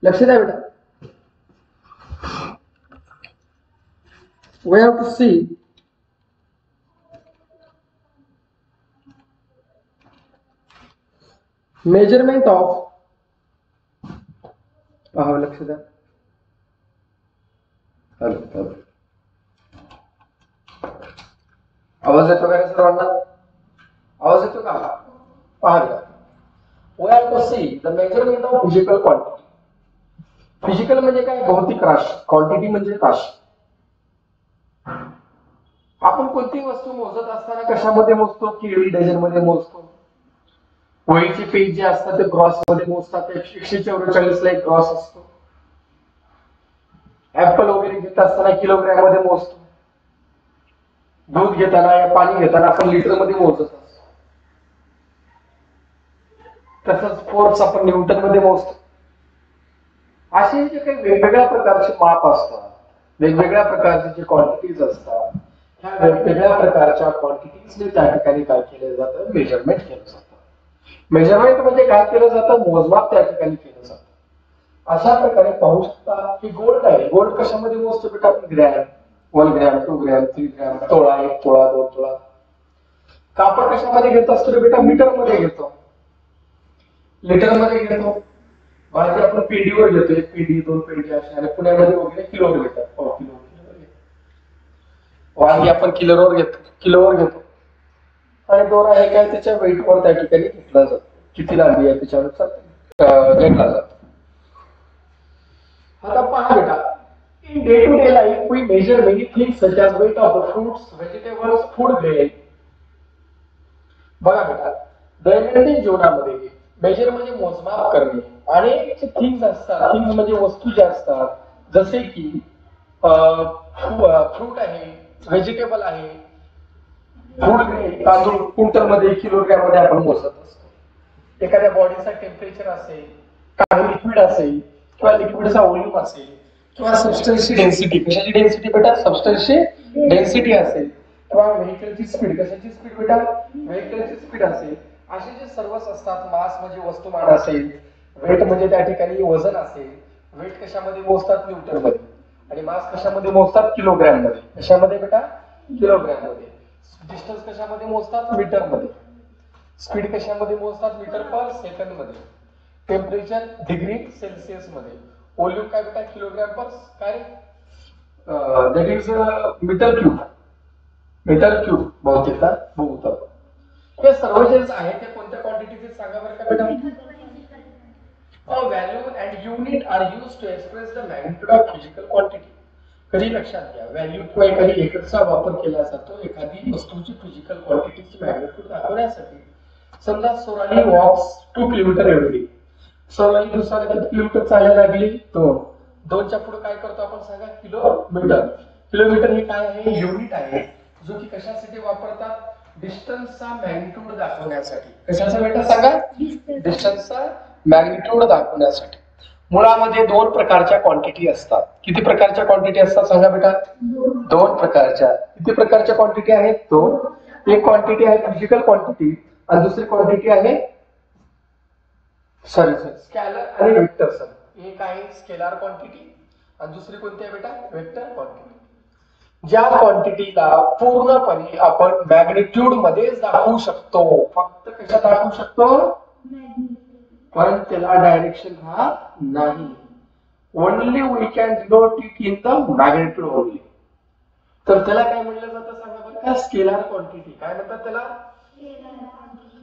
लक्ष द्या बेटा. We have to see measurement of, पहा लक्ष द्या. आवाज येतो का सर्वांना? आवाज येतो का? पहा. We have to see the measurement of physical quantity. Physical म्हणजे काय? भौतिक राशी. क्वांटिटी म्हणजे राशी. आपण कोणतीही वस्तू मोजत असताना कशामध्ये मोजतो? केळी डझन मध्ये मोजतो. वहीचे पेज जे असतात ते ग्रॉस मध्ये मोजतात. 144 ला एक ग्रॉस असतो. ऍपल वगैरे घेत असताना किलोग्रॅम मध्ये मोजतो. दूध घेताना या पाणी घेताना आपण लिटर मध्ये मोजत असतो. तसंच फोर्स आपण न्यूटन मध्ये मोजतो. असे जे काही वेगवेगळ्या प्रकारचे माप असतात, वेगवेगळ्या प्रकारचे जे क्वांटिटीज असतात, ह्या वेगवेगळ्या प्रकारच्या क्वांटिटीजने त्या ठिकाणी काय केलं जातं? मेजरमेंट केलं जातं. मेजरमेंट म्हणजे काय केलं जातं? मोजमाप त्या ठिकाणी केलं जातं. अशा प्रकारे पाहू शकता की गोल्ड आहे. गोल्ड कशामध्ये मोजतो बेटा? आपण ग्रॅम, 1 ग्रॅम, 2 ग्रॅम, 3 ग्रॅम, तोळा, 1 तोळा, 2 तोळा. कापड कशामध्ये घेत असतो बेटा? मीटर मध्ये घेतो, लिटर मध्ये घेतो. भाजी आपण पेंडीवर घेतो, 1 पेंडी, 2 पेंडी अशा. आणि पुण्यामध्ये वगैरे किलोवर घेतात, पाव किलो. वांगी आपण किलोवर घेतो. आणि दोरा हे काय? त्याच्या वेटवर त्या ठिकाणी घेतला जातो. किती लांबी आहे त्याच्यावर घेतला जातो. आता पहा बेटा, in day to day life we measure many things such as weight of the fruits, vegetables, food grain. बघा बेटा, दैनंदिन जीवनामध्ये मेजर म्हणजे मोजमाप करणे. अनेक थिंग्स असतात. थिंग्स म्हणजे वस्तू ज्या असतात, जसे की फ्रूट आहे, व्हेजिटेबल आहे, फूड ग्रेन, तांदूळ क्विंटल मध्ये, किलोग्रॅम मध्ये आपण मोजत असतो. एखाद्या बॉडीचा टेम्परेचर असेल, काही लिक्विड असेल, किंवा लिक्विडचा व्हॉल्यूम असेल, किंवा सबस्टन्सची डेन्सिटी. कशाची डेन्सिटी बेटा? सबस्टन्सची डेन्सिटी असेल. किंवा व्हेहिकलची स्पीड. कशाची स्पीड बेटा? व्हेहिकलची स्पीड असेल. असे जे सर्वच असतात. मास म्हणजे वस्तुमान असेल, वेट म्हणजे त्या ठिकाणी वजन असेल. वेट कशामध्ये मोजतात? न्यूटन मध्ये. आणि मास कशामध्ये मोजतात? किलोग्रॅम मध्ये. कशामध्ये बेटा? किलोग्रॅम मध्ये. डिस्टन्स कशामध्ये मोजतात? मीटर मध्ये. स्पीड कशामध्ये मोजतात? मीटर पर सेकंद मध्ये. टेम्परेचर डिग्री सेल्सिअस मध्ये. व्हॉल्यूम काय बेटा? किलोग्रॅम पर काय? That is metre cube. Metre cube बहुतेक बहुतात. हे सर्व जे आहे ते कोणत्या क्वांटिटीचे सांगा बरं का बेटा? Value and unit are used to express the magnitude of physical quantity. कधी लक्षात घ्या, व्हॅल्यू किंवा एखादी एककचा वापर केला जातो एखादी वस्तूची फिजिकल क्वांटिटीची मॅग्निट्यूड दाखवण्यासाठी. समजा सोनाली वॉक्स 2 किलोमीटर एवढी. सोनाली दिवसाला किती किलोमीटर चालायला लागली? 2. 2च्या पुढे काय करतो आपण सांगा? किलोमीटर. किलोमीटर हे काय आहे? युनिट आहे, जो की कशासाठी वापरतात? डिस्टन्सचा मॅग्निट्यूड दाखवण्यासाठी. कशाचा बेटा सांगा? डिस्टन्सचा मॅग्निट्यूड दाखवण्यासाठी. मुळामध्ये 2 प्रकारच्या क्वांटिटी असतात. किती प्रकारच्या क्वांटिटी असतात सांगा बेटा? 2 प्रकारच्या. किती प्रकारच्या क्वांटिटी आहेत? 2. एक क्वांटिटी आहे फिजिकल क्वांटिटी आणि दुसरी क्वांटिटी आहे स्केलर आणि वेक्टर. एक आहे स्केलर क्वांटिटी आणि दुसरी कोणती आहे बेटा? Vector quantity. ज्या क्वांटिटीला पूर्णपणे आपण मॅग्निट्यूड मध्येच दाखवू शकतो, फक्त कशात दाखवू शकतो? पण त्याला डायरेक्शन हा नाही. Only we can denote it in the magnitude only. तर त्याला काय म्हटलं जातं सांगा बरं का? Scalar quantity. काय म्हणतात त्याला?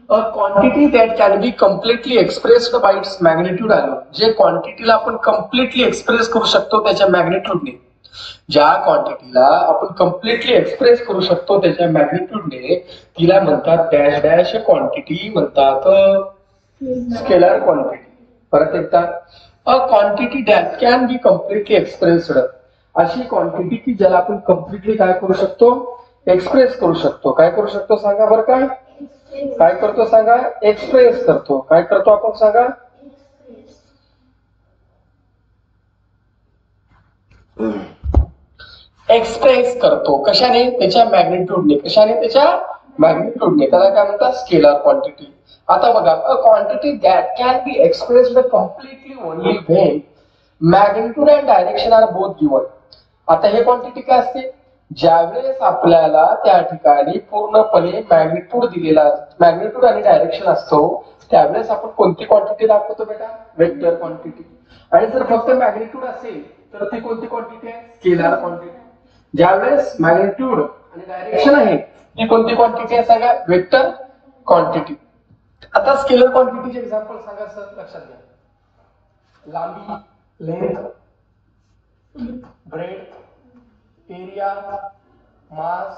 A quantity that can be completely expressed by its magnitude alone. जे क्वांटिटीला आपण कम्प्लिटली एक्सप्रेस करू शकतो त्याच्या मॅग्निट्यूडने. ज्या क्वांटिटीला आपण कम्प्लिटली एक्सप्रेस करू शकतो त्याच्या मॅग्निट्यूडने, तिला म्हणतात डॅश डॅश क्वांटिटी म्हणतात. Scalar quantity. परत एकदा, अ quantity that can be completely expressed. अशी क्वांटिटी की ज्याला आपण कम्प्लिटली काय करू शकतो? एक्सप्रेस करू शकतो. काय करू शकतो सांगा बरं का? काय करतो सांगा? एक्सप्रेस करतो. काय करतो आपण सांगा? एक्सप्रेस करतो. कशाने? त्याच्या मॅग्निट्यूडने. कशाने? त्याच्या मॅग्निट्यूडने. त्याला काय म्हणतात? Scalar quantity. आता बघा, a quantity that can be expressed completely only when magnitude and direction are both given. आता हे क्वांटिटी काय असते, ज्यावेळेस आपल्याला त्या ठिकाणी पूर्णपणे मॅग्निट्यूड दिलेला, मॅग्निट्यूड आणि डायरेक्शन असतो, त्यावेळेस आपण कोणती क्वांटिटी दाखवतो बेटा, वेक्टर क्वांटिटी. आणि जर फक्त मॅग्निट्यूड असेल तर ती कोणती क्वांटिटी आहे, स्केलर क्वांटिटी. ज्यावेळेस मॅग्निट्यूड आणि डायरेक्शन आहे ती कोणती क्वांटिटी आहे सांगा, वेक्टर क्वांटिटी. आता स्केलर क्वांटिटीचे एक्झाम्पल सांगा सर, लक्षात घ्या. लांबी, length, breadth, area, mass,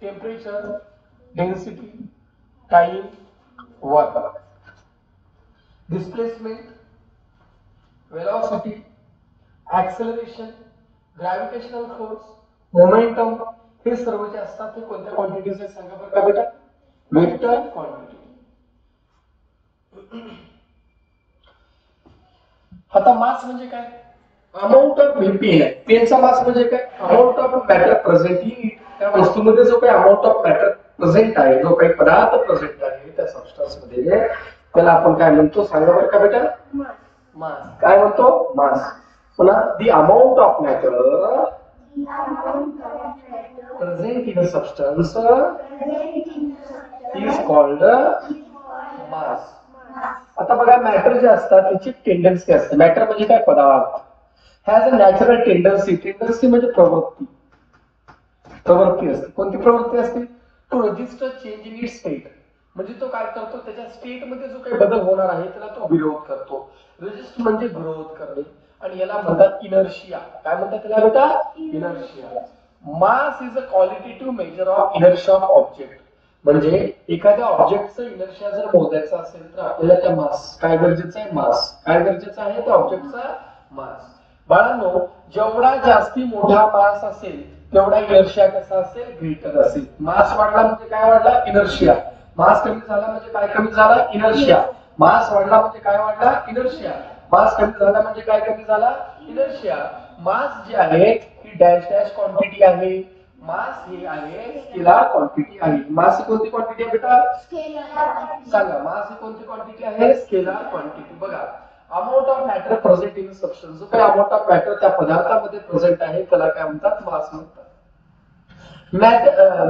temperature, density, time, work, displacement, velocity, acceleration, gravitational force, momentum, हे सर्व जे असतात ते कोणत्या क्वांटिटीज आहेत सांगा बरं का बेटा, वेक्टर क्वांटिटी. आता मास म्हणजे काय, अमाऊंट ऑफ पेन आहे, पेनचा मास म्हणजे काय, amount of matter present in it. त्या वस्तूमध्ये जो काही अमाऊंट ऑफ मॅटर प्रेझेंट आहे, जो काही पदार्थ प्रेझेंट आहे त्या सबस्टन्स मध्ये, त्याला आपण काय म्हणतो सांगा बरं का बेटा, मास. काय म्हणतो, मास. पुन्हा the amount of matter present in a substance is called mass. आता बघा, मॅटर जे असतात त्याची टेंडन्सी असते. मॅटर म्हणजे काय, पदार्थ has a natural tendency. Tendency म्हणजे प्रवृत्ती, प्रवृत्ती असते. कोणती प्रवृत्ती असते, to register change in its state. म्हणजे तो काय करतो, त्याच्या स्टेट मध्ये जो काही बदल होणार आहे त्याला तो विरोध करतो. रजिस्टर म्हणजे विरोध करणे, आणि याला म्हणतात इनर्शिया. काय म्हणतात त्याला बेटा, inertia. Mass is a qualitative measure of inertia of object. म्हणजे एखाद्या ऑब्जेक्टचं इनर्शिया जर मोजायचं असेल तर आपल्याला त्या मास काय गरजेचं आहे, मास काय गरजेचं आहे, त्या ऑब्जेक्टचा मास. बाळांनो, जेवढा जास्ती मोठा मास असेल तेवढा इनर्शिया कसा असेल, ग्रेटर असेल. मास वाढला म्हणजे काय वाढला, इनर्शिया. मास कमी झाला म्हणजे काय कमी झाला, इनर्शिया. मास वाढला म्हणजे काय वाढला, इनर्शिया. मास कमी झाला म्हणजे काय कमी झाला, इनर्शिया. मास जे आहे ही डॅश डॅश क्वांटिटी आहे. मास ही आहे स्केलर क्वांटिटी आहे. मास ही कोणती क्वांटिटी आहे बेटा, स्केलर. सांगा, मास ही कोणती क्वांटिटी आहे, स्केलर क्वांटिटी. बघा, amount of matter present in substance, जो काही अमाऊंट ऑफ मॅटर त्या पदार्थामध्ये प्रेझेंट आहे त्याला काय म्हणतात, मास म्हणतात.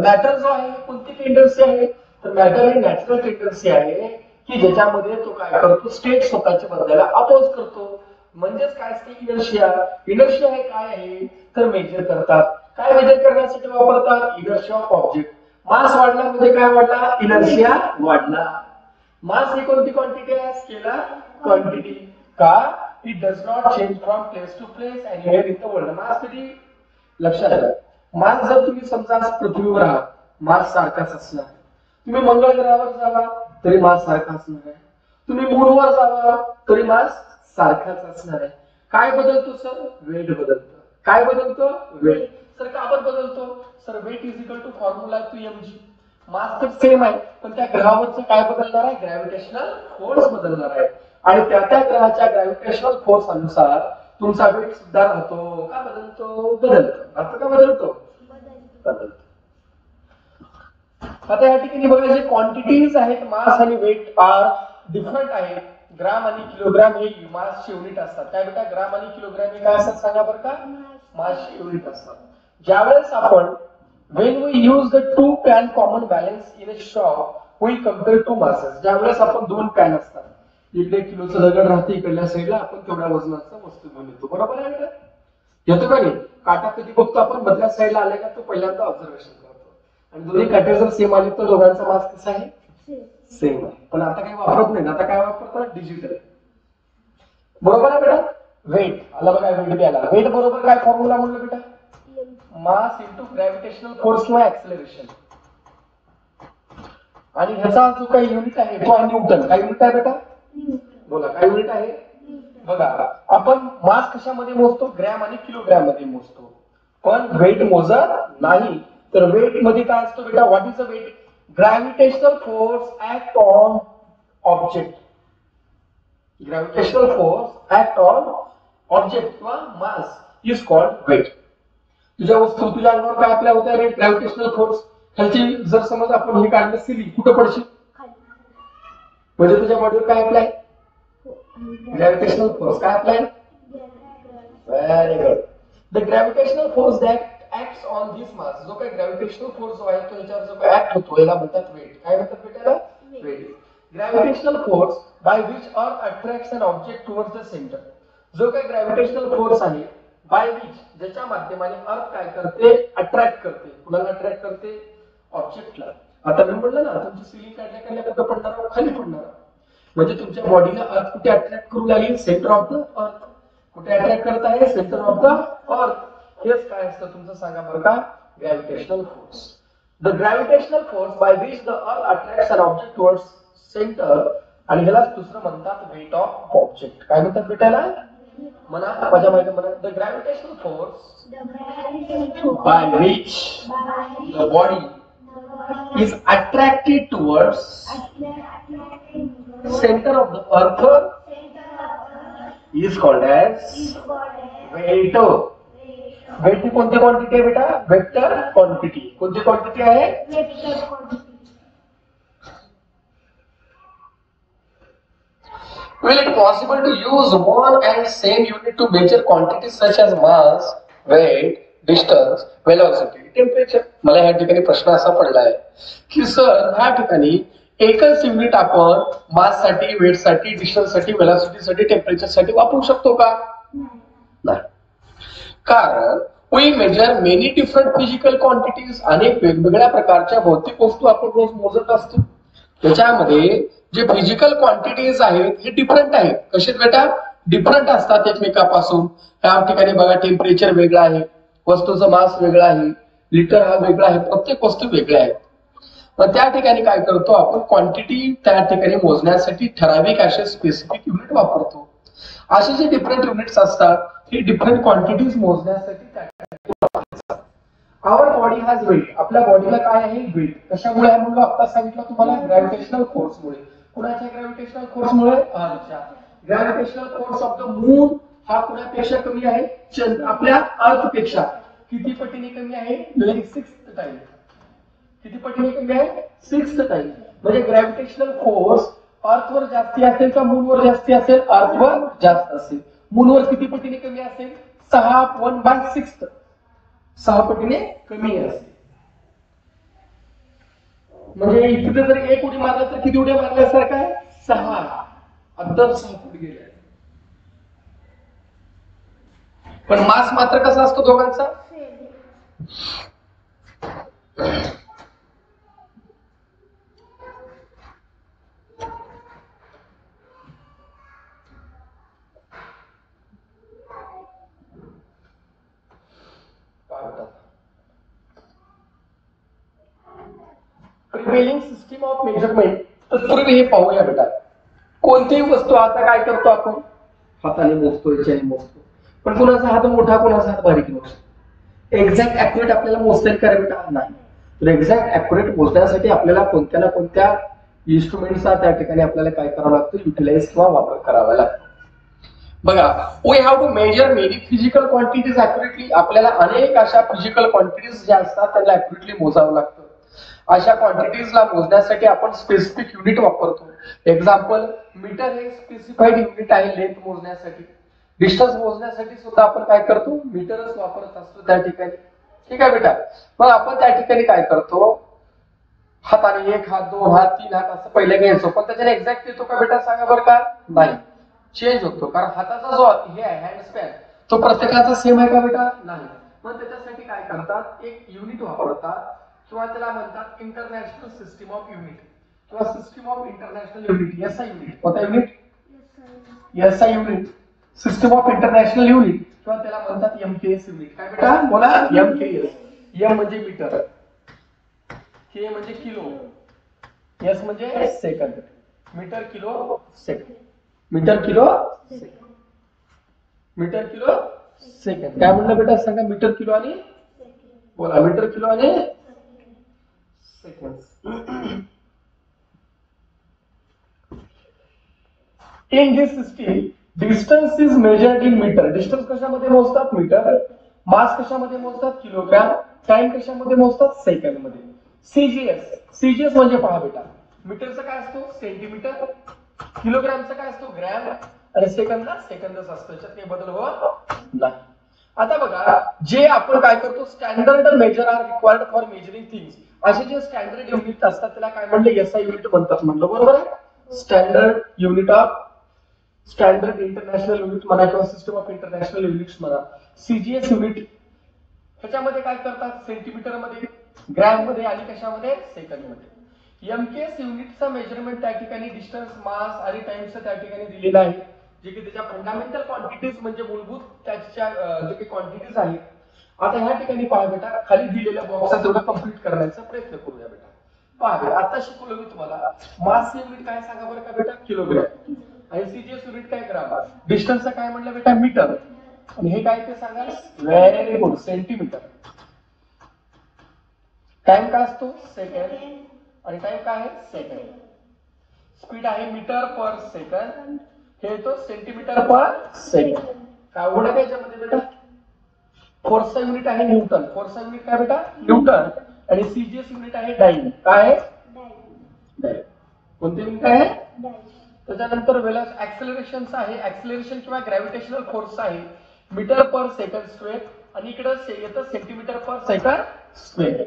मॅटर जो आहे कोणती टेंडन्सी आहे, तर मॅटर ही नॅचरल टेंडन्सी आहे की ज्याच्यामध्ये तो काय करतो, स्टेट स्वतःच्या बदलाला अपोज करतो. म्हणजेच काय असते, इनर्शिया. इनर्शिया हे काय आहे तर मेजर करतात. काय मेजर करण्यासाठी वापरतात, इनर्शिया ऑफ ऑब्जेक्ट. मास वाढला म्हणजे काय वाढला, इनर्शिया वाढला. मास ही कोणती क्वांटिटी आहे, स्केलर क्वांटिटी. का, it does not change from place to place anywhere in the world. Mass कधी, लक्षात घ्या, मास जर तुम्ही समजा पृथ्वीवर आहात, मास सारखाच असणार. तुम्ही मंगळ ग्रहावर जावा तरी मास सारखा असणार आहे. तुम्ही मूनवर जावा तरी मास सारखाच असणार आहे. काय बदलतो सर, वेट बदलतं. काय बदलतो, वेट. सर का आपण बदलतो, sir weight is equal to formula to mg. Mass तर सेम आहे, पण त्या ग्रहावरचं काय बदलणार आहे, ग्रॅव्हिटेशनल फोर्स बदलणार आहे. आणि त्या त्या ग्रहाच्या ग्रॅव्हिटेशनल फोर्स अनुसार तुमचा वेट सुद्धा राहतो. का बदलतो, बदलतो. आता का बदलतो, बदलतो. आता या ठिकाणी बघा, जे क्वांटिटीज आहेत मास आणि वेट आर डिफरंट आहेत. ग्राम आणि किलोग्राम हे मासचे युनिट असतात. काय बेटा, ग्राम आणि किलोग्राम हे काय असतात सांगा बरं का, मासचे युनिट असतात. ज्यावेळेस आपण when we use the two pan common balance in a shop we compare two masses. ज्यावेळेस आपण दोन पॅन असतात, इकडे किलोचं दगड राहते, इकडल्या साईडला आपण तेवढ्या वजनाचा वस्तू घेऊन येतो. बरोबर आहे बेटा, येतो का नाही. काटा कधी बघतो आपण, मधल्या साईडला आले का तो पहिल्यांदा ऑब्झर्वेशन करतो. आणि दोन्ही काटे जर सेम आले तर दोघांचा मास कसा आहे, सेम आहे. पण आता काही वापरत नाही, आता काय वापरतात, डिजिटल. बरोबर आहे बेटा. वेट आला बघा, वेट बी आला. वेट बरोबर काय फॉर्म्युला म्हणलं बेटा, मास इंटू ग्रॅव्हिटेशनल फोर्स किंवा ऍक्सेलरेशन. आणि ह्याचा जो काही युनिट आहे तो आहे न्यूटन. काय युनिट आहे बेटा, बोला काय युनिट आहे. बघा, आपण मास कशामध्ये मोजतो, ग्रॅम आणि किलोग्रॅम मध्ये मोजतो, पण वेट मोजत नाही. तर वेट मध्ये काय असतो बेटा, what is the weight, gravitational force act on object. Gravitational force act on object किंवा मास इज कॉल्ड वेट. तुझ्या वस्तू तुझ्या अंगावर काय आपल्या होत्या रे, ग्रॅव्हिटेशनल फोर्स. खालची जर समज आपण हे काढलं सिली, कुठं पडशील, म्हणजे तुझ्या बॉडीवर काय अप्लाय, ग्रॅव्हिटेशनल फोर्स काय apply, very good. The gravitational force that acts on this mass, जो काही ग्रॅव्हिटेशनल फोर्स जो आहे तो याच्यावर जो काही ऍक्ट होतो याला म्हणतात वेट. काय म्हणतात बेटाला? Weight. Gravitational force by which earth attracts an object towards the centre, जो काही ग्रॅव्हिटेशनल फोर्स आहे बाय विच, ज्याच्या माध्यमाने अर्थ काय करते? अट्रॅक्ट करते. कुणाला अट्रॅक्ट करते? ऑब्जेक्टला. आता मी म्हणलं ना तुमची सिलिंग काढल्या काढल्या कुठं पडणार? खाली पडणार. म्हणजे तुमच्या बॉडीला अर्थ कुठे अट्रॅक्ट करू लागली? Centre of the earth. कुठे अट्रॅक्ट करत आहे? Centre of the earth. हेच काय असतं तुमचं सांगा बरं का? Gravitational force. The gravitational force by which the earth attracts an object towards centre, आणि ह्याला दुसरं म्हणतात वेट ऑफ ऑब्जेक्ट. काय म्हणतात बेटाला? म्हणा माझ्या माहिती म्हणा. The gravitational force by which the body is attracted towards center of the earth is called as weight. weight ही कोणती क्वांटिटी आहे बेटा? Vector quantity. कोणती क्वांटिटी आहे? Vector quantity. Will it possible to use one and same unit to measure quantities such as mass, weight, distance, velocity, temperature? मला ह्या ठिकाणी प्रश्न असा पडला आहे की सर ह्या ठिकाणी एकच युनिट आपण मास साठी, वेट साठी, डिस्टन्स साठी, वेलॉसिटी साठी, टेम्परेचर साठी वापरू शकतो का? नाही. कारण we measure many different physical quantities. अनेक वेगवेगळ्या प्रकारच्या भौतिक वस्तू आपण रोज मोजत असतो. त्याच्यामध्ये जे फिजिकल क्वांटिटीज आहेत हे डिफरंट आहेत. कसे बेटा? डिफरंट असतात एकमेकापासून. या ठिकाणी बघा टेम्परेचर वेगळं आहे, वस्तूचं मास वेगळं आहे, लिटर हा वेगळा आहे, प्रत्येक वस्तू वेगळ्या आहेत. मग त्या ठिकाणी काय करतो आपण? क्वांटिटी त्या ठिकाणी मोजण्यासाठी ठराविक असे स्पेसिफिक युनिट वापरतो. असे जे डिफरंट युनिट्स असतात हे डिफरंट क्वांटिटीज मोजण्यासाठी आवर बॉडी हॅज वेट. आपल्या बॉडीला काय आहे? वेट. कशामुळे आहे म्हणलो? आता सांगितलं तुम्हाला, ग्रॅव्हिटेशनल फोर्समुळे. कुणाच्या ग्रॅव्हिटेशनल फोर्समुळे? अर्थच्या. Gravitational force of the moon हा कुणापेक्षा कमी आहे? आपल्या अर्थपेक्षा किती पटीने कमी आहे? 6th time. किती पटीने कमी आहे? 6th time. म्हणजे ग्रॅव्हिटेशनल फोर्स अर्थवर जास्ती असेल का मूनवर जास्ती असेल? अर्थवर जास्त असेल. मूनवर किती पटीने कमी असेल? 1/6. 6 पटीने कमी असेल. म्हणजे इथे जर एक उडी मारला तर किती उड्या मारल्यासारखं आहे? 6. अद्दल 6 फूट गेले. पण मास मात्र कसा असतो दोघांचा? प्रिव्हेलिंग सिस्टीम ऑफ मेजरमेंट. तर पूर्वी हे पाहूया बेटा. कोणतीही वस्तू आता काय करतो आपण? हाताने मोजतो, याच्याने मोजतो. पण कोणाचा हात मोठा, कोणाचा हात बारीक नसतो. एक्झॅक्ट अॅक्युरेट आपल्याला मोजता येईल का बेटा? नाही. तर एक्झॅक्ट अॅक्युरेट मोजण्यासाठी आपल्याला कोणत्या ना कोणत्या इन्स्ट्रुमेंटचा त्या ठिकाणी आपल्याला काय करावं लागतं? युटिलाइज किंवा वापर करावा लागतो. बघा, we have to measure many physical quantities accurately. आपल्याला अनेक अशा फिजिकल क्वांटिटीज ज्या असतात त्यांना अॅक्युरेटली मोजावं लागतं. अशा क्वांटिटीजला मोजण्यासाठी आपण स्पेसिफिक युनिट वापरतो. एक्झाम्पल, मीटर हे स्पेसिफाईड युनिट आहे लेंथ मोजण्यासाठी. डिस्टन्स मोजण्यासाठी सुद्धा आपण काय करतो? मीटरच वापरत असतो त्या ठिकाणी. ठीक आहे बेटा. मग आपण त्या ठिकाणी काय करतो? हाताने 1 हात, 2 हात, 3 हात असं पहिले घ्यायचो. पण त्याच्याने एक्झॅक्ट येतो का बेटा? सांगा बरं का? नाही. चेंज होतो. कारण हाताचा जो हे आहे हँड स्पॅन तो प्रत्येकाचा सेम आहे का बेटा? नाही. मग त्याच्यासाठी काय करतात? एक युनिट वापरतात किंवा त्याला म्हणतात इंटरनॅशनल सिस्टीम ऑफ युनिट किंवा system of international unit. SI unit. कोणता unit? SI unit. System of international unit किंवा त्याला म्हणतात एमकेएस युनिट. काय बेटा? बोला. एमकेएस. एम म्हणजे मीटर, के म्हणजे किलो, एस म्हणजे second. Metre, kilo, second. Metre, kilo, second. Metre, kilo, second. काय म्हणलं बेटा? सांगा. मीटर, किलो आणि बोला. मीटर, किलो आणि second. In this system distance is measured in metre. Distance कशामध्ये मोजतात? मीटर. मास कशामध्ये मोजतात? किलोग्राम. टाइम कशामध्ये मोजतात? सेकंद मध्ये. सीजीएस. सीजीएस म्हणजे पहा बेटा, मीटरचं काय असतो? सेंटीमीटर. किलोग्रामचं काय असतो? ग्रॅम. आणि सेकंदला सेकंदच असतो, याच्यात काही बदल होत नाही. आता बघा, जे आपण काय करतो, standard measure are required for measuring things, असे जे स्टँडर्ड युनिट असतात त्याला काय म्हणलं, एसआय युनिट म्हणतात म्हणलं, बरोबर आहे. Standard unit of, standard international unit म्हणा किंवा सिस्टम ऑफ इंटरनॅशनल युनिट्स म्हणा, सीजीएस युनिट, ह्याच्यामध्ये काय करतात, सेंटीमीटर मध्ये, ग्रॅम मध्ये आणि कशामध्ये, सेकंड मध्ये. एमकेएस युनिटचा मेजरमेंट त्या ठिकाणी डिस्टन्स, मास आणि टाइमचं त्या ठिकाणी दिलेलं आहे, जे की त्याच्या फंडामेंटल क्वांटिटीज म्हणजे मूलभूत त्याच्या जे काही क्वांटिटीज आहेत. आता ह्या ठिकाणी पहा बेटा, खाली दिलेल्या बॉक्सात तेवढं कंप्लीट करण्याचा प्रयत्न करूया बेटा. पहा बेटा, आता शिकवलं मी तुम्हाला, मास युनिट काय सांगा बरं का बेटा, किलोग्रॅम, आणि सीजीएस युनिट काय, ग्राम. डिस्टन्सचं काय म्हणलं बेटा, मीटर, आणि हे काय ते सांगा, व्हेरी गुड, सेंटीमीटर. टाइम काय असतो, सेकंड, आणि टाइम काय आहे, सेकंड. स्पीड आहे मीटर पर सेकंड, हे येतो सेंटीमीटर पर सेकंड. काय अवघड आहे याच्यामध्ये बेटा. फोर्सचा युनिट आहे न्यूटन, फोर्सचा युनिट काय बेटा, न्यूटन, आणि सीजीएस युनिट आहे डाईन. काय, डाईन. कोणते युनिट आहे, त्याच्यानंतर वेलॉसिटी, ऍक्सेलरेशनचा आहे, ऍक्सेलरेशन किंवा ग्रॅव्हिटेशनल फोर्सचा आहे मीटर पर सेकंड स्क्वेअर, आणि इकडे येतं सेंटीमीटर पर सेकंड स्क्वेअर.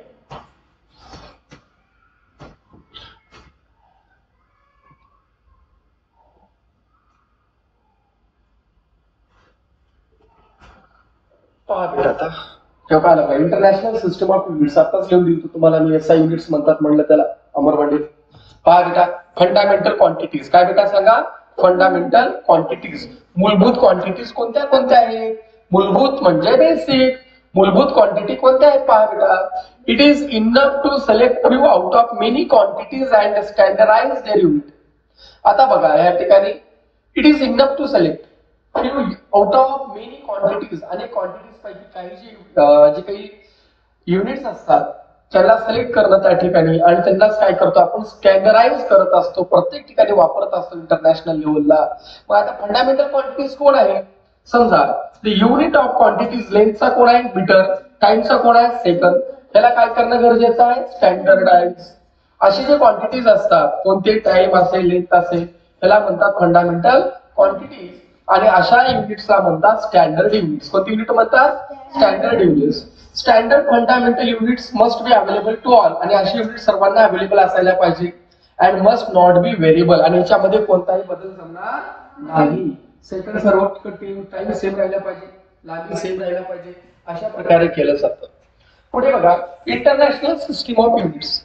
पहा बेटा, आता तेव्हा काय लागला, इंटरनॅशनल सिस्टम ऑफ युनिट्स, आताच लिहून दिलं तुम्हाला मी, एसआय युनिट्स म्हणतात म्हणलं त्याला, अमरवाडी. पहा बेटा, फंडामेंटल क्वांटिटीज, काय बेटा सांगा, फंडामेंटल क्वांटिटीज, मूलभूत क्वांटिटीज कोणत्या कोणत्या आहेत, मूलभूत म्हणजे बेसिक, मूलभूत क्वांटिटी कोणत्या आहेत पहा बेटा. It is enough to select few out of many quantities and standardise their unit. आता बघा या ठिकाणी, it is enough to select few out of many quantities, अनेक क्वांटिटीज पैकी काही जे काही युनिट्स असतात त्याला सिलेक्ट करणं त्या ठिकाणी, आणि त्यांनाच काय करतो आपण, स्टँडर्डाइज करत असतो, प्रत्येक ठिकाणी वापरत असतो इंटरनॅशनल लेवलला. मग आता फंडामेंटल क्वांटिटीज कोण आहे, समजा युनिट ऑफ क्वांटिटीज, लेंथचा कोण आहे, मीटर, टाइमचा कोण आहे, सेकंद, त्याला काय करणं गरजेचं आहे, स्टँडर्डाइज. असे जे क्वांटिटीज असतात, कोणते टाइम असेल, लेंथ असेल, त्याला म्हणतात फंडामेंटल क्वांटिटीज, आणि अशा युनिट्सला म्हणतात स्टँडर्ड युनिट्स. कोणती युनिट म्हणतात, standard units. Standard fundamental units must be available to all, आणि अशी युनिट सर्वांना अवेलेबल असायला पाहिजे, and must not be variable, आणि याच्यामध्ये कोणताही बदल जमणार नाही. सेकंड सर्व टाइम सेम राहिला पाहिजे, लांबी सेम राहिला पाहिजे, अशा प्रकारे केलं जातं. पुढे बघा, इंटरनॅशनल सिस्टीम ऑफ युनिट्स.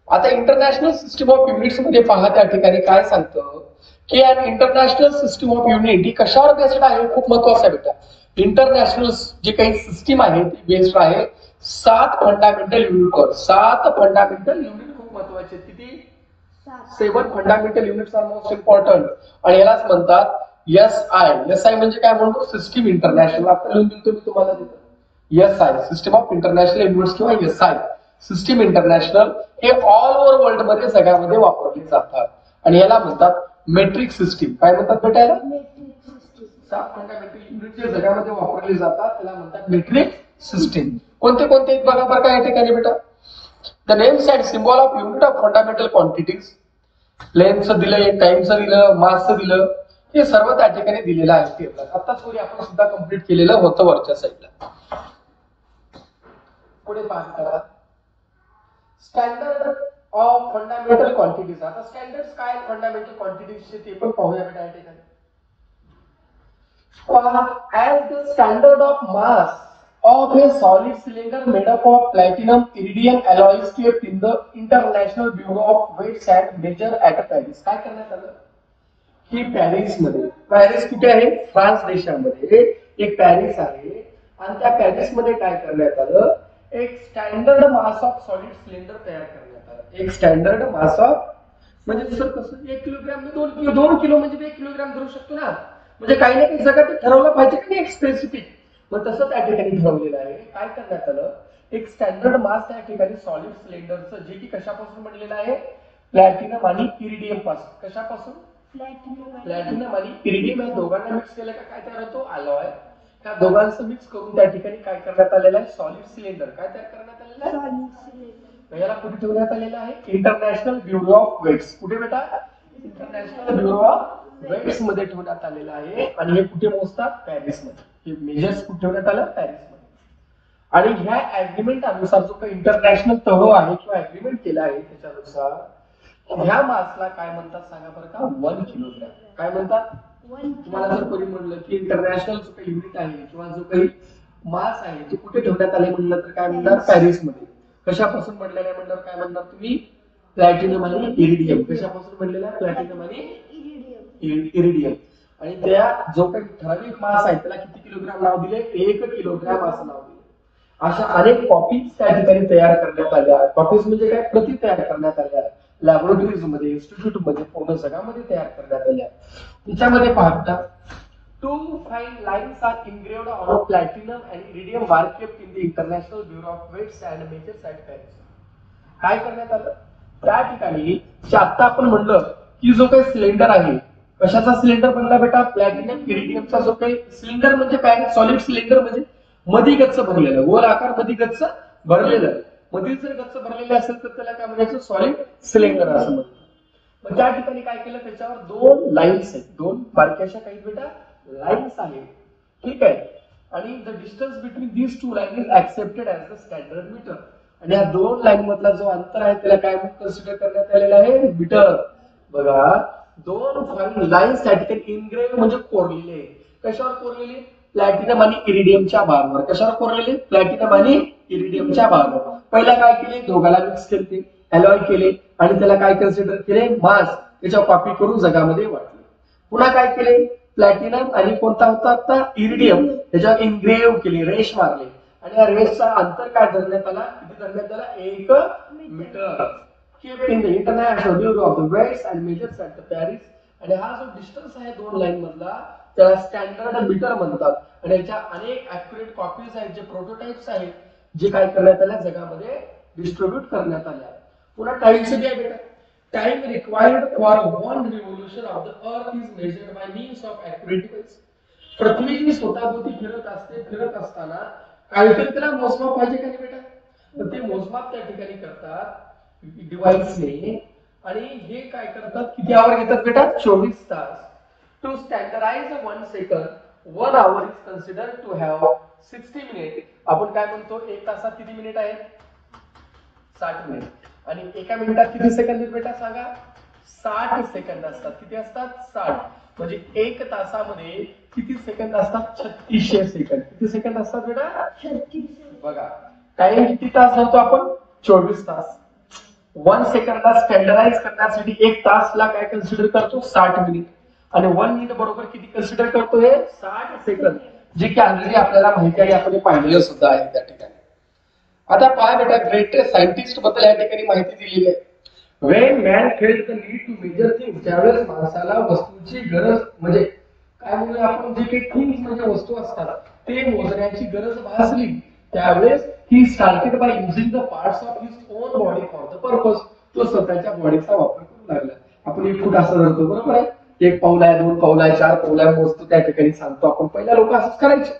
आता इंटरनॅशनल सिस्टीम ऑफ युनिट्स मध्ये पहा, त्या ठिकाणी काय सांगतं की an international system of unit ही कशावर बेस्ड आहे, खूप महत्वाचं आहे बेटा. इंटरनॅशनल जी काही सिस्टीम आहे ती बेस्ड आहे 7 फंडामेंटल युनिटवर. 7 फंडामेंटल युनिट खूप महत्वाचे. किती, 7 fundamental units are most important, आणि यालाच म्हणतात एसआय. एसआय म्हणजे काय म्हणतो, सिस्टीम इंटरनॅशनल. आता लिहून दिलं मी तुम्हाला तिथं, SI system of international units किंवा एसआय सिस्टीम इंटरनॅशनल, हे ऑल ओव्हर वर्ल्ड मध्ये सगळ्यामध्ये वापरले जातात, आणि याला म्हणतात मेट्रिक सिस्टीम. काय म्हणतात बेटा याला, 7 फंडामेंटल युनिट जे जगामध्ये वापरले जातात त्याला म्हणतात मेट्रिक सिस्टीम. कोणते कोणते आहेत बघा बरं का या ठिकाणी बेटा. The names and symbol of unit of fundamental quantities. लेंथचं दिलं, टाइमचं दिलं, मासचं दिलं, हे सर्व त्या ठिकाणी दिलेलं आहे टेबलात. आताच पूर्वी आपण सुद्धा कंप्लीट केलेलं होतं वरच्या साईडला. पुढे पाहत करा, स्टँडर्ड ऑफ फंडामेंटल क्वांटिटीज. आता स्टँडर्ड्स काय फंडामेंटल क्वांटिटीजचे ते पण पाहूया बेटा या ठिकाणी. As the standard of mass of a solid cylinder made up of platinum iridium alloys kept in the International Bureau of Weights and Measure at Paris. काय करण्यात आलं की पॅरिस मध्ये, पॅरिस कुठे आहे, फ्रान्स देशामध्ये एक पॅरिस आहे, आणि त्या पॅरिस मध्ये काय करण्यात आलं, एक standard mass of solid cylinder तयार करण्यात आलं. एक स्टँडर्ड मास ऑफ म्हणजे दुसरं कसं, 1 किलोग्राम 2 किलो म्हणजे 1 किलोग्राम धरू शकतो ना, म्हणजे काही ना काही जगात ठरवलं पाहिजे की नाही, एक स्पेसिफिक. मग तसं त्या ठिकाणी ठरवलेलं आहे. काय करण्यात आलं, एक स्टँडर्ड मास त्या ठिकाणी सॉलिड सिलेंडरचं, जे की कशापासून बनलेलं आहे, प्लॅटिनम आणि इरिडियम पासून. कशापासून, प्लॅटिनम आणि इरिडियम या दोघांना मिक्स केलं का काय तयार होतो, अलॉय. त्या दोघांचं मिक्स करून त्या ठिकाणी काय करण्यात आलेलं आहे, सॉलिड सिलेंडर काय तयार करण्यात आलेलं आहे. याला कुठे ठेवण्यात आलेलं आहे, इंटरनॅशनल ब्युरो ऑफ वेट्स. कुठे बेटा, इंटरनॅशनल ब्युरो ऑफ वेट्स मध्ये ठेवण्यात आलेलं आहे आणि हे कुठे मोजतात पॅरिस मध्ये. हे मेजर्स कुठे ठेवण्यात आलं पॅरिस मध्ये. आणि ह्या अग्रीमेंट अनुसार जो काही इंटरनॅशनल तह आहे किंवा अग्रीमेंट केला आहे त्याच्यानुसार ह्या मासला काय म्हणतात सांगा बरं का 1 किलोग्रॅम. काय म्हणतात? तुम्हाला जर कोणी म्हणलं की इंटरनॅशनल जो काही युनिट आहे किंवा जो काही मास आहे तो कुठे ठेवण्यात आले म्हणलं तर काय म्हणणार पॅरिस मध्ये. कशापासून बनलेला आहे म्हणल्यावर काय म्हणणार तुम्ही प्लॅटिनम आणि इरिडियम. कशापासून बनलेला आहे? प्लॅटिनम आणि इरिडियम. आणि त्या जो काही ठराविक मास आहे त्याला किती किलोग्राम नाव दिले? 1 किलोग्राम असं नाव दिले. अशा अनेक कॉपीज त्या ठिकाणी तयार करण्यात आल्या. कॉपीज म्हणजे काय? प्रती तयार करण्यात आल्या लॅबोरेटरीज मध्ये, इन्स्टिट्यूट मध्ये, पूर्ण जगामध्ये तयार करण्यात आल्या. त्याच्यामध्ये पाहता 2 fine lines are engraved on platinum and iridium bar kept in the International Bureau of Weights and Measures at Paris. काय करण्यात आलं त्या ठिकाणी? आता आपण म्हणलं की जो काही सिलेंडर आहे, कशाचा सिलेंडर बनला बेटा? प्लॅटिनम इरिडियमचा जो काही सिलेंडर म्हणजे काय? सॉलिड सिलेंडर म्हणजे मध्ये गच्च भरलेलं, गोल आकार मध्ये गच्च भरलेलं. मध्ये जर गच्च भरलेलं असेल तर त्याला काय म्हणायचं? सॉलिड सिलेंडर असं म्हणतात. मग त्या ठिकाणी काय केलं? त्याच्यावर 2 लाईन्स आहेत, 2 बारक्याशा काही बेटा लाईन्स आहेत. ठीक आहे. आणि the distance between these 2 line is accepted as the standard metre. आणि या 2 लाईन मधला जो अंतर आहे त्याला काय कन्सिडर करण्यात आलेला आहे? मीटर. बघा 2 फाईन लाईन्स त्या ठिकाणी इनग्रेव्ह म्हणजे कोरलेले. कशावर कोरलेले? प्लॅटिनम आणि इरिडियमच्या बारवर. कशावर कोरलेले? प्लॅटिनम आणि इरिडियमच्या बारवर. पहिला काय केले? दोघाला मिक्स केले, अलॉय केले आणि त्याला काय कन्सिडर केले? मास. त्याच्यावर कॉपी करून जगामध्ये वाटले. पुन्हा काय केले? प्लॅटिनम आणि कोणता होता आता? इरिडियम. त्याच्यावर इनग्रेव्ह केले, रेश मारले आणि या रेशचा अंतर काय धरण्यात आला? किती धरण्यात आला? 1 metre. Kept in the international bureau of the weights and measures at Paris. आणि हा जो डिस्टन्स आहे 2 लाईन मधला त्याला स्टँडर्ड मीटर म्हणतात. आणि याच्या अनेक ऍक्युरेट कॉपीज आहेत, जे प्रोटोटाइप्स आहेत, जे काय करण्यात आल्या जगामध्ये डिस्ट्रीब्यूट करण्यात आल्या. पुन्हा टाइमचं द्या बेटा. Time required for 1 revolution of the earth is measured by means of accurate device. पृथ्वी जी स्वतःभोवती फिरत असते, फिरत असताना काहीतरी त्याला मोजमाप पाहिजे का नाही बेटा? तर ते मोजमाप त्या ठिकाणी करतात डिव्हाइसने. आणि हे काय करतात? किती आवर घेतात बेटा? 24 तास. To standardise 1 second 1 hour is considered to have 60 minutes. आपण काय म्हणतो? 1 तासात किती मिनिट आहेत? 60 मिनिट. आणि एका मिनिटात किती सेकंद आहेत बेटा सांगा? 60 सेकंद असतात. किती असतात? 60. म्हणजे 1 तासामध्ये किती सेकंद असतात? 3600 सेकंद. किती सेकंद असतात बेटा? 36. बघा टाइम किती तास लावतो आपण? 24 तास. 1 सेकंदला स्टँडर्डाइज करण्यासाठी 1 तासला काय कन्सिडर करतो? 60 मिनिट. आणि 1 मिनिट बरोबर किती कन्सिडर करतो? हे 60 सेकंद. जे की ऑलरेडी आपल्याला माहिती आहे, आपण पाहिलेलं सुद्धा आहे त्या ठिकाणी. आता पहा बेटा, ग्रेटेस्ट सायंटिस्ट बद्दल या ठिकाणी माहिती दिलेली आहे. When man felt the need to measure things, ज्यावेळेस माणसाला वस्तूची गरज म्हणजे काय म्हणूया आपण, जे काही थिंग्स म्हणजे वस्तू असतात ते मोजण्याची गरज भासली, त्यावेळेस he started by using the parts of his own body for the purpose. तो स्वतःच्या बॉडीचा वापर करू लागला. आपण 1 फूट असं धरतो, बरोबर आहे? 1 पाऊल आहे, 2 पाऊल आहे, 4 पाऊल आहे, वस्तू त्या ठिकाणी सांगतो आपण. पहिला लोक असंच करायचे.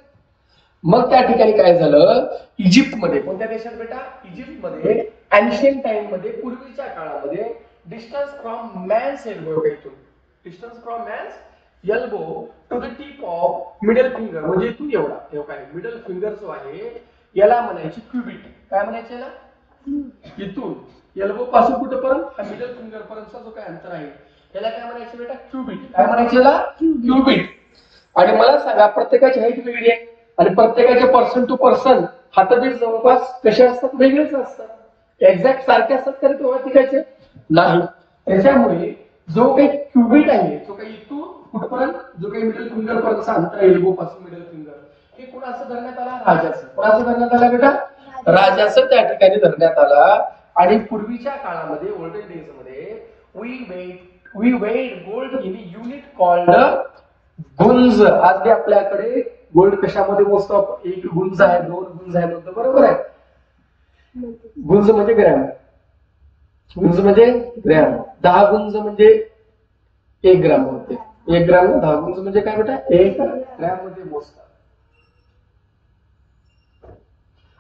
मग त्या ठिकाणी काय झालं? इजिप्तमध्ये, कोणत्या देशात बेटा? इजिप्तमध्ये एन्शियंट टाइम मध्ये, पूर्वीच्या काळामध्ये distance from man's elbow, distance from man's elbow to the tip of middle finger, म्हणजे इथून एवढा, हे काय मिडल फिंगर जो आहे याला म्हणायची क्युबिट. काय म्हणायचे याला? इथून एल्बो पासून कुठेपर्यंत? हा मिडल फिंगर पर्यंतचा जो काही अंतर आहे याला काय म्हणायचे बेटा? क्युबिट. काय म्हणायचे याला? क्युबिट. आणि मला सांगा, प्रत्येकाची हाईट वेगळी आहे आणि प्रत्येकाचे पर्सन टू पर्सन हातबीज जवळपास कसे असतात? वेगळेच असतात. एक्झॅक्ट सारखे असतात का रे तेव्हा तिकायचे? नाही. त्याच्यामुळे जो काही क्युबिट आहे, जो काही इथून कुठपर्यंत, जो काही मिडल फिंगर पर्यंतचा अंतर आहे, एल्बो पासून मिडल फिंगर, हे कुणाचं धरण्यात आला? राजाचं. कुणाचं धरण्यात आला बेटा? राजाचं त्या ठिकाणी धरण्यात आला. आणि पूर्वीच्या काळामध्ये, ओल्डन डेज मध्ये, we weighed gold in a unit called गुंज. आज बी आपल्याकडे गोल्ड कशामध्ये मोजतो आपण? 1 गुंज आहे, 2 गुंज आहे म्हणतो, बरोबर आहे? गुंज म्हणजे ग्रॅम, गुंज म्हणजे ग्रॅम. 10 गुंज म्हणजे 1 ग्रॅम होते. 1 ग्रॅम 10 गुंज म्हणजे काय बेटा? 1 ग्रॅम मध्ये मोजतात.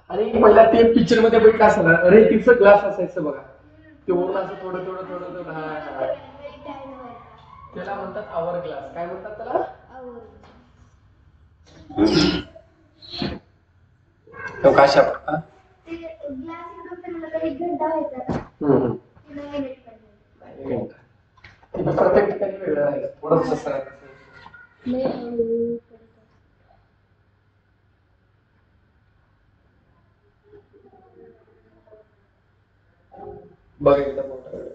आणि पहिला ते पिक्चर मध्ये बघितलं असं रेतीचं ग्लास असायचं बघा, ते वरून असं थोडं थोडं थोडं थोडं. त्याला म्हणतात आवर ग्लास. काय म्हणतात त्याला? तो कशा प्रकार प्रत्येक ठिकाणी वेगळं आहे. थोडंसं बघ एकदम मोठं.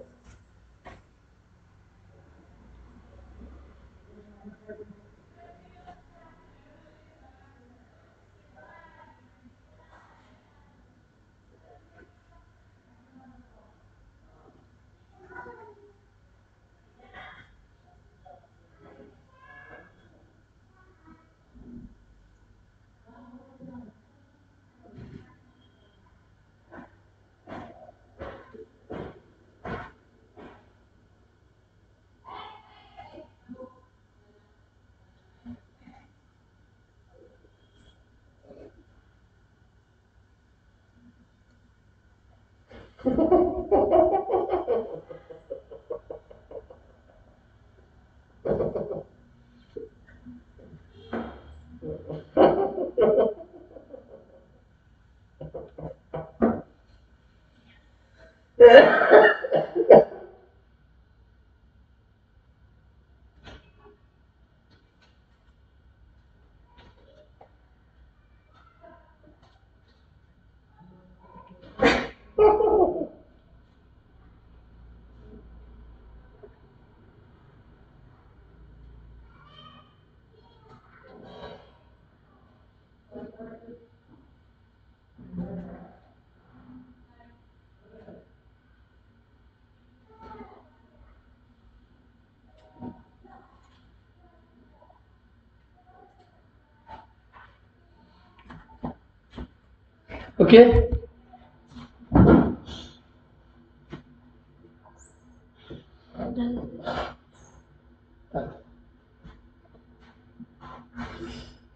Okay.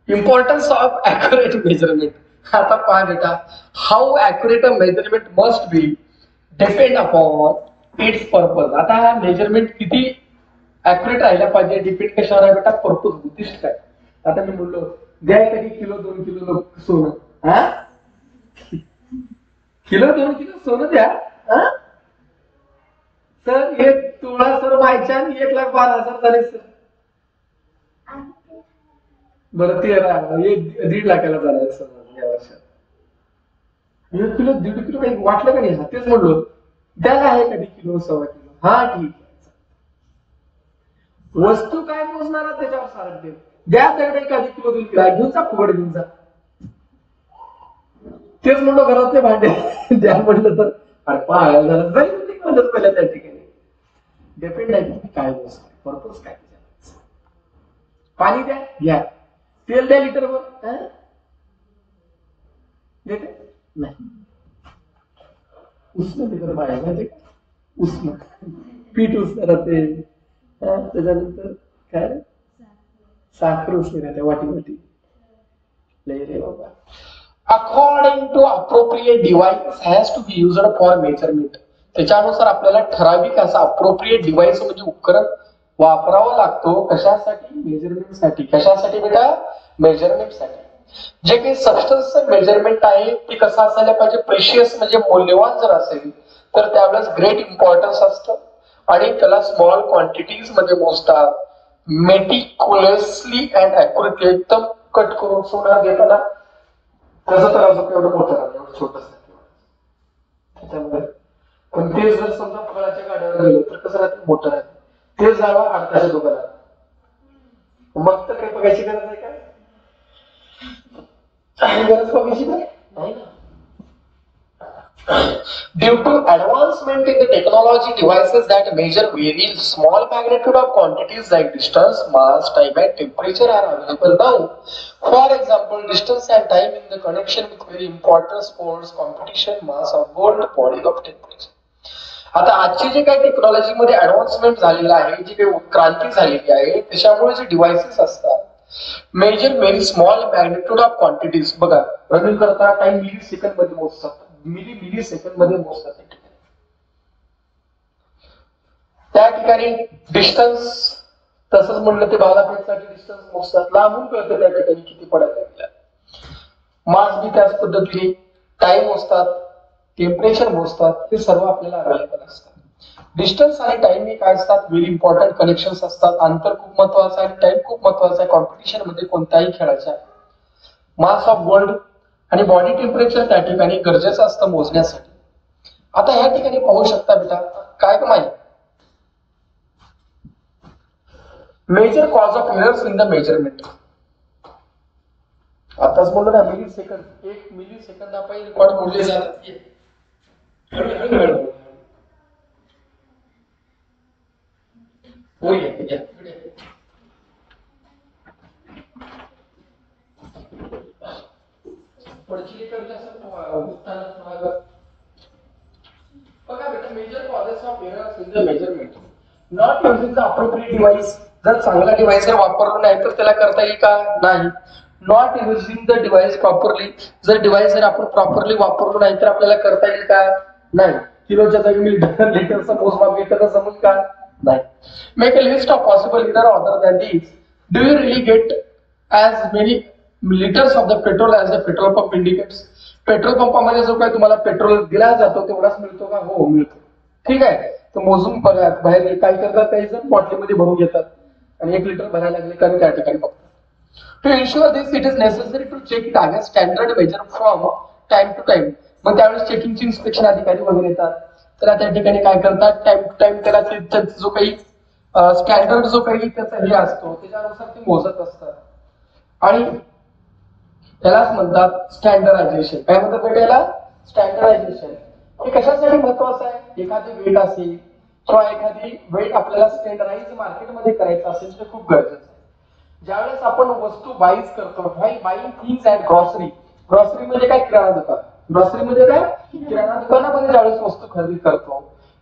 Importance of accurate measurement. आता पहा बेटा, how accurate a measurement must be depend upon its purpose. आता हा मेजरमेंट किती ॲक्युरेट राहिला पाहिजे डिपेंड कशावर आहे बेटा? पर्पज, उद्दिष्ट काय. आता मी बोललो द्या कधी किलो 2 किलो सोनं, हा किलो 2 किलो सोनं द्या, सर 1 तोळा सर व्हायच्या आणि 1,12,000 झाले सर. बरं 1.5 लाखाला झालाय सर या वर्षात. 1 किलो 1.5 किलो काही वाटलं का नाही? तेच म्हणलो द्यायला आहे कधी किलो 1.25 किलो. हा ठीक आहे. वस्तू काय मोजणार त्याच्यावर सारं ते द्या त्याकडे एखादी किलो 2 किलो घेऊन जा, फुगड घेऊन जा. तेच म्हणलो घरातले भांडे द्या म्हटलं तर अरे पाहायला झालं जाईल मदत पहिल्या त्या ठिकाणी. डिपेंड आहे काय गोष्ट, पर्पज काय. पाणी द्या, घ्या. तेल द्या लिटरवर, देते नाही. उष्ण लिटर बाहेर माहिती का? उष्ण पीठ उष्ण राहते. त्याच्यानंतर काय साखर उष्ण राहते वाटी वाटी. लय रे बाबा. According to appropriate device has to be used for measurement. त्याच्यानुसार आपल्याला ठराविक असा अप्रोप्रिएट डिव्हाइस म्हणजे उपकरण वापरावा लागतो. कशासाठी? मेजरमेंटसाठी. कशासाठी बेटा? मेजरमेंटसाठी. जे काही सबस्टन्सचं मेजरमेंट आहे ते कसं असायला पाहिजे? प्रेशियस म्हणजे मूल्यवान जर असेल तर त्यावेळेस ग्रेट इम्पॉर्टन्स असतं आणि त्याला स्मॉल क्वांटिटीज मध्ये मोजतात. मेटिक्युलसली अँड ॲक्युरेटली एकदम कट करून सोना देताना कसं तर असं एवढं मोठं राहतं, एवढं छोटस त्याच्यामध्ये. पण तेच जर समजा फळाच्या गाड्यावर गेलं तर कसं राहतं? मोठं राहतं. तेच जावं आडताच्या दुकानात, मग तर काही बघायची गरज आहे का? गरज बघायची नाही ना. Due to advancement in the technology, devices that measure very small magnitude of quantities like distance, mass, time and temperature are available now. For example, distance and time in the connection with very important sports, competition, mass of gold, body of temperature. आता आजची जे काही technology मध्ये advancement झालेलं आहे, जी काही क्रांती झालेली आहे, त्याच्यामुळे जे डिव्हाइसेस असतात measure very small magnitude of quantities. बघा रनिंग करता टाइम मिली सेकंड मध्ये मोजतात, मिली सेकंड मध्ये मोजतात. त्या ठिकाणी डिस्टन्स तसंच म्हणलं ते बाजारपेठसाठी डिस्टन्स मोजतात, लांबून कळतं त्या ठिकाणी किती पडायला लागल्या. मास बी त्याच पद्धतीने टाइम मोजतात, टेम्परेचर मोजतात, हे सर्व आपल्याला अवेलेबल असतात. डिस्टन्स आणि टाइम हे काय असतात, व्हेरी इम्पॉर्टंट कनेक्शन्स असतात. अंतर खूप महत्वाचं आहे, टाइम खूप महत्वाचा आहे कॉम्पिटिशन मध्ये कोणत्याही खेळाच्या. मास ऑफ गोल्ड आणि बॉडी टेम्परेचर त्या ठिकाणी गरजेचं असतं मोजण्यासाठी. आता या ठिकाणी पाहू शकता बेटा काय माहिती, major cause of errors in the measurement. आताच म्हणलो ना मिली सेकंद, 1 मिली सेकंदापायी रेकॉर्ड मोडले जातात. बघा बेटा, major causes of errors in the measurement. Not using the appropriate device. जर चांगला डिव्हाइस जर वापरला नाही तर त्याला करता येईल का, नाही. Not using the device properly. जर डिव्हाइस जर आपण प्रॉपरली वापरलो नाही तर आपल्याला करता येईल का, नाही. किलोच्या जागी लिटरचा मोजमाप घेतलं तर जमून का, नाही. Make a list of possible error other than these. Do you really get as many litres of the petrol as the petrol pump indicates. Petrol पंपामध्ये जो काही तुम्हाला पेट्रोल दिला जातो तेवढाच मिळतो का, हो मिळतो. ठीक आहे, तर मोजून बघा. बाहेर काय करतात, काही जण बॉटलीमध्ये भरून घेतात आणि 1 लिटर भरायला लागले का त्या ठिकाणी बघतात. To ensure this it is necessary to check it against standard measure from time to time. मग त्यावेळेस चेकिंगचे इन्स्पेक्शन अधिकारी वगैरे येतात, तर त्या ठिकाणी काय करतात, टाइम टू टाइम त्याला जो काही स्टँडर्ड जो काही त्याचा हे असतो त्याच्यानुसार ते मोजत असतात. आणि त्यालाच म्हणतात स्टँडर्डायझेशन. काय म्हणतात त्याला, स्टँडर्डायझेशन. हे कशासाठी महत्वाचं आहे, एखादी वेट असेल किंवा एखादी वेट आपल्याला स्टँडर्डाइज मार्केटमध्ये करायचं असेल तर खूप गरजेचं आहे. ज्यावेळेस आपण वस्तू बाईज करतो, buying things at grocery. Grocery म्हणजे काय, किराणा दुकान. ग्रॉसरी म्हणजे काय, किराणा दुकानामध्ये ज्यावेळेस वस्तू खरेदी करतो,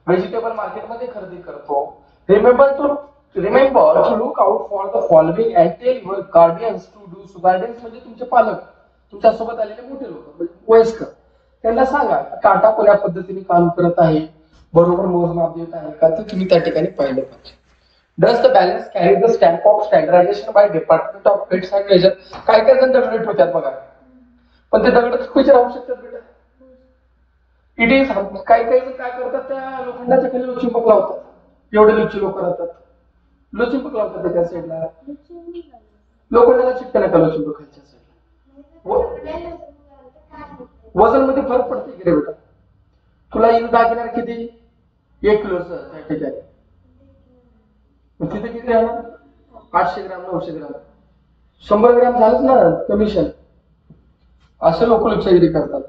व्हेजिटेबल मार्केटमध्ये खरेदी करतो. Remember to look out for the following and tell your guardians to do so. Guardians म्हणजे तुमचे पालक, तुमच्यासोबत आलेले मोठे लोक, वयस्कर. त्यांना सांगा काटा कोण्या पद्धतीने काम करत आहे, बरोबर मोजमाप देत आहे का, ते तुम्ही त्या ठिकाणी पाहिलं पाहिजे. Does the balance carry the stamp of standardization by Department of Weights and Measure. काय काय जण दगड ठेवतात बघा, पण ते दगड चुकीचे राहू शकतात बेटा. इट इज काही काही जण काय करतात, त्या लोखंडाच्या खाली लोचिंबक लावतात. एवढे लुच्ची लोक राहतात, लोचिंबक लावतात त्या साईडला. लोखंडाला चिटका नका लोचिंबक खालच्या साईडला. वजन मध्ये फरक पडते की रे बेटा. तुला येईल दागिना किती, 1 किलोचं त्या ठिकाणी, तिथे किती राहणार, 800 ग्राम 900 ग्राम, 100 ग्राम झालंच ना कमिशन. असे लोक लुच्चागिरी करतात.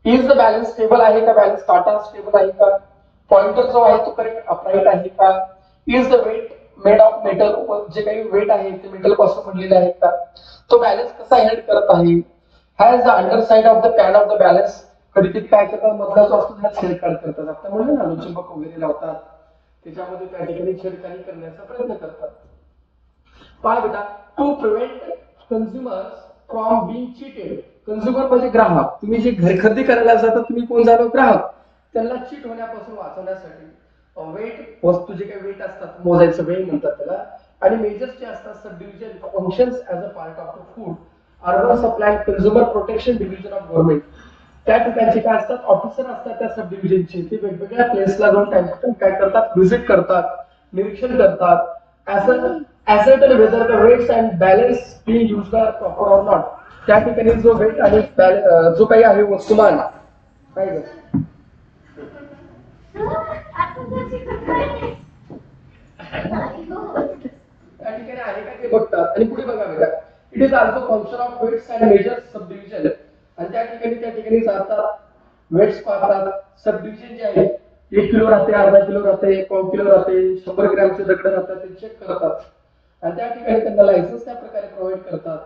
इज द बॅलन्स स्टेबल आहे का, बॅलन्स काटा स्टेबल आहे का, पॉइंटर जो आहे तो करेक्ट अपराईट आहे का, is the weight made of metal. जे काही वेट आहे ते मेटल पासून बनलेले आहे का, तो बॅलन्स कसा हेल्ड करत आहे. Has the under side of the pad of the balance. कधी कधी काय करतात, मधला जो असतो त्याला छेडछाड करतात. आता म्हणलं ना लोचिंबक वगैरे लावतात, त्याच्यामध्ये त्या ठिकाणी छेडछाडी करण्याचा प्रयत्न करतात. पहा बेटा, to prevent consumers from being cheated. Consumer म्हणजे ग्राहक. तुम्ही जे घर खरेदी करायला जाता तुम्ही कोण झालो, ग्राहक. त्यांना चीट होण्यापासून वाचवण्यासाठी वेट, वस्तू जे काही वेट असतात मोजायचं वेळ म्हणतात त्याला, आणि मेजर्स जे असतात subdivision functions as a part of the food urban supply consumer protection division of government. त्या ठिकाणचे काय असतात, ऑफिसर असतात त्या सब डिव्हिजनचे. ते वेगवेगळ्या प्लेसला जाऊन टाइम काय करतात, व्हिजिट करतात, निरीक्षण करतात. ascertain whether the weights and balance being used are proper or not. त्या ठिकाणी जो वेट आणि जो काही आहे वस्तुमान काय त्या ठिकाणी आहे का ते बघतात. आणि पुढे बघा बेटा, it is also function of weights and measures sub division. आणि त्या ठिकाणी जातात, वेट्स पाहतात, सब डिव्हिजन जे आहे 1 किलो राहते, अर्धा किलो राहते, पाव किलो राहते, 100 ग्रॅमचे दगड राहतात, ते चेक करतात. आणि त्या ठिकाणी त्यांना लायसन्स त्या प्रकारे प्रोव्हाइड करतात.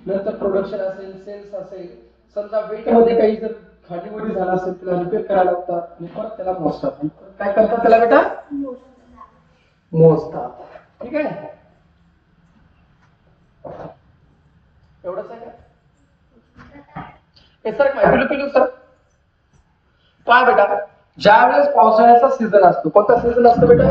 नंतर प्रोडक्शन असेल, सेल्स असेल, समजा वेट मध्ये काही जर खालीवरी झाला असेल त्याला रिपेअर करायला लागतात आणि परत त्याला मोजतात. काय करतात त्याला बेटा, मोजतात. ठीक आहे, एवढंच आहे का हे सर, पिलू सर. पहा बेटा, ज्या वेळेस पावसाळ्याचा सीझन असतो, कोणता सीझन असतो बेटा,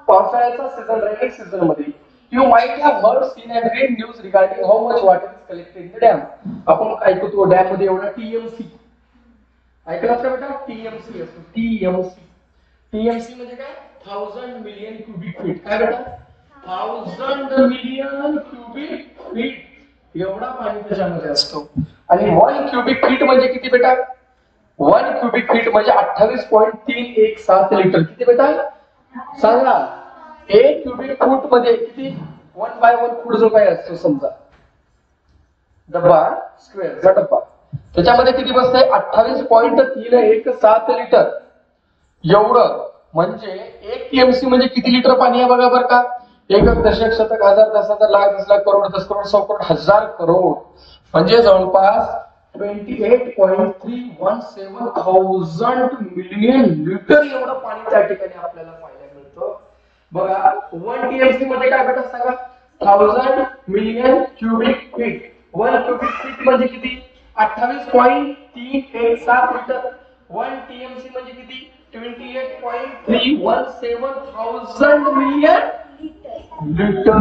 पावसाळ्याचा सीझन रेनी सीझन मध्ये you might have heard seen and read news regarding how much water is collected in the dam. आपण ऐकतो डॅम मध्ये एवढा टीएमसी ऐकलात का बेटा? टीएमसी असतो. टीएमसी म्हणजे काय? 1000 मिलियन क्युबिक फीट. काय बेटा? 1000 मिलियन क्युबिक फीट एवढा पाणी त्याच्यामध्ये असतो. आणि 1 क्युबिक फीट म्हणजे किती बेटा? 1 क्युबिक फीट म्हणजे 28.317 लिटर. किती बेटा? सांगा. 1 क्युबिक फूट मध्ये किती? 1/1 फूट जो काय असतो समजा डब्बा स्क्वेअरचा डब्बा, त्याच्यामध्ये किती बसतंय? 28.317 लिटर एवढं. म्हणजे 1 टीएमसी म्हणजे किती लिटर पाणी आहे बघा बरं का? एकक दशक शतक हजार दस हजार लाख 10 लाख करोड 10 करोड 100 करोड 1000 करोड म्हणजे जवळपास 28.317,000 मिलियन लिटर एवढं पाणी त्या ठिकाणी आपल्याला पाहायला मिळतं. बघा 1 टीएमसी मध्ये काय बेटा सांगा? 1000 million cubic feet. 1 cubic feet म्हणजे किती? 28.317 लिटर. 1 टीएमसी म्हणजे किती? 28.317,000 मिलियन लिटर.